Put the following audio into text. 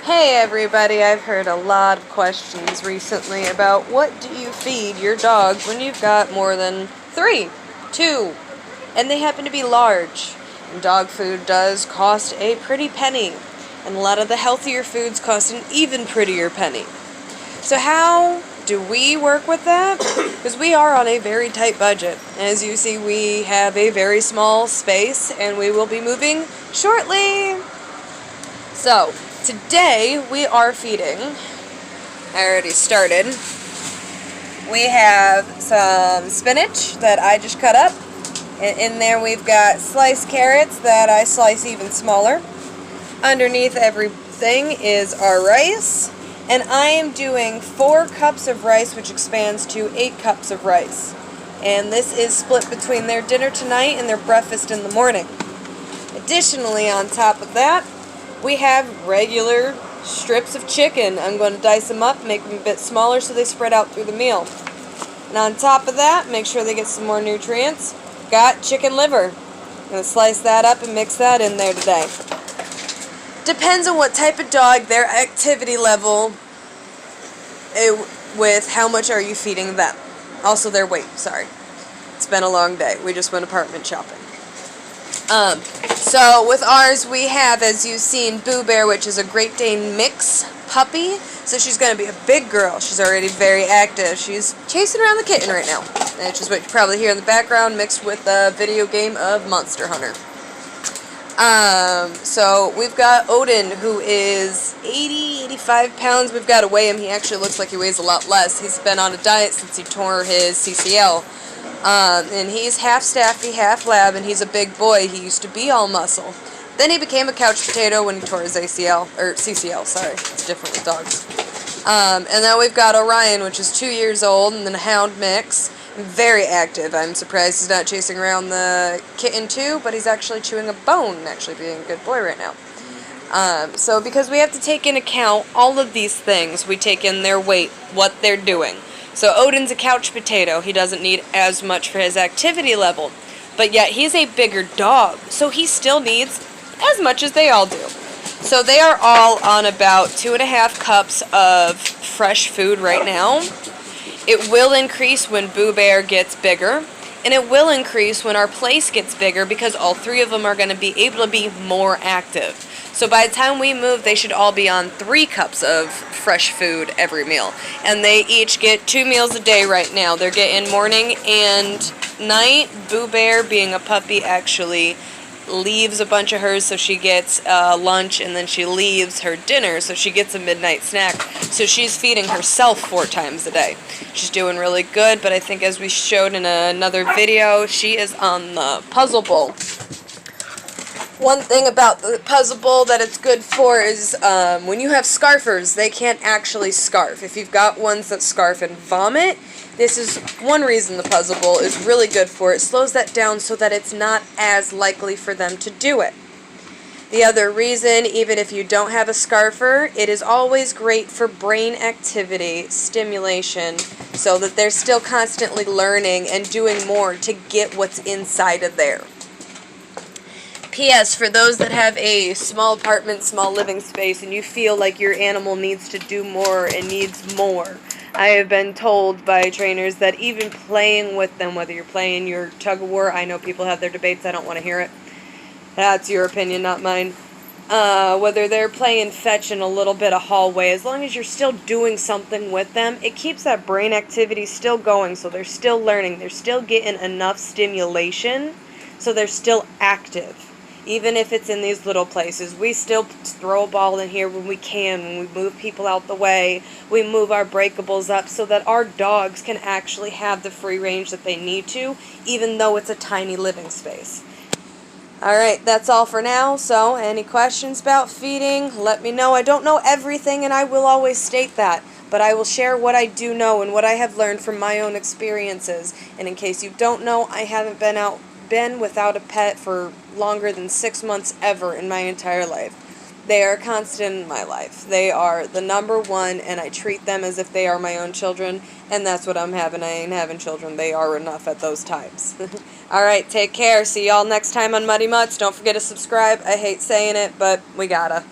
Hey everybody, I've heard a lot of questions recently about what do you feed your dogs when you've got more than 3, 2, and they happen to be large. And dog food does cost a pretty penny, and a lot of the healthier foods cost an even prettier penny. So how do we work with that? Because we are on a very tight budget. As you see, we have a very small space, and we will be moving shortly. So, today we are feeding, I already started, we have some spinach that I just cut up, and in there we've got sliced carrots that I slice even smaller. Underneath everything is our rice, and I am doing 4 cups of rice, which expands to 8 cups of rice. And this is split between their dinner tonight and their breakfast in the morning. Additionally, on top of that, we have regular strips of chicken. I'm going to dice them up, make them a bit smaller so they spread out through the meal. And on top of that, make sure they get some more nutrients, got chicken liver. I'm going to slice that up and mix that in there today. Depends on what type of dog, their activity level, with how much are you feeding them. Also their weight, sorry. It's been a long day. We just went apartment shopping. So with ours we have, as you've seen, Boo Bear, which is a Great Dane mix puppy. So she's going to be a big girl. She's already very active. She's chasing around the kitten right now, which is what you probably hear in the background, mixed with the video game of Monster Hunter. So we've got Odin, who is 85 pounds. We've got to weigh him. He actually looks like he weighs a lot less. He's been on a diet since he tore his CCL. And he's half Staffy, half Lab, and he's a big boy. He used to be all muscle. Then he became a couch potato when he tore his ACL, or CCL, sorry. It's different with dogs. And then we've got Orion, which is 2 years old, and then a Hound mix. Very active. I'm surprised he's not chasing around the kitten too, but he's actually chewing a bone and actually being a good boy right now. So because we have to take into account all of these things, we take in their weight, what they're doing. So Odin's a couch potato. He doesn't need as much for his activity level. But yet he's a bigger dog, so he still needs as much as they all do. So they are all on about 2.5 cups of fresh food right now. It will increase when Boo Bear gets bigger, and it will increase when our place gets bigger because all 3 of them are going to be able to be more active. So by the time we move, they should all be on 3 cups of fresh food every meal. And they each get 2 meals a day right now. They're getting morning and night. Boo Bear, being a puppy, actually leaves a bunch of hers, so she gets lunch, and then she leaves her dinner, so she gets a midnight snack. So she's feeding herself 4 times a day. She's doing really good, but I think as we showed in another video, she is on the puzzle bowl. One thing about the puzzle bowl that it's good for is when you have scarfers, they can't actually scarf. If you've got ones that scarf and vomit, this is one reason the puzzle bowl is really good for. It slows that down so that it's not as likely for them to do it. The other reason, even if you don't have a scarfer, it is always great for brain activity, stimulation, so that they're still constantly learning and doing more to get what's inside of there. P.S. For those that have a small apartment, small living space, and you feel like your animal needs to do more and needs more, I have been told by trainers that even playing with them, whether you're playing your tug-of-war, I know people have their debates, I don't want to hear it. That's your opinion, not mine. Whether they're playing fetch in a little bit of hallway, as long as you're still doing something with them, it keeps that brain activity still going, so they're still learning. They're still getting enough stimulation, so they're still active. Even if it's in these little places, we still throw a ball in here when we can, when we move people out the way, we move our breakables up so that our dogs can actually have the free range that they need to, even though it's a tiny living space. Alright, that's all for now, so any questions about feeding, let me know. I don't know everything, and I will always state that, but I will share what I do know and what I have learned from my own experiences. And in case you don't know, I haven't been without a pet for longer than 6 months ever in my entire life. They are constant in my life. They are the number one, and I treat them as if they are my own children, and that's what I'm having. I ain't having children. They are enough at those times. Alright, take care. See y'all next time on Muddy Mutts. Don't forget to subscribe. I hate saying it, but we gotta.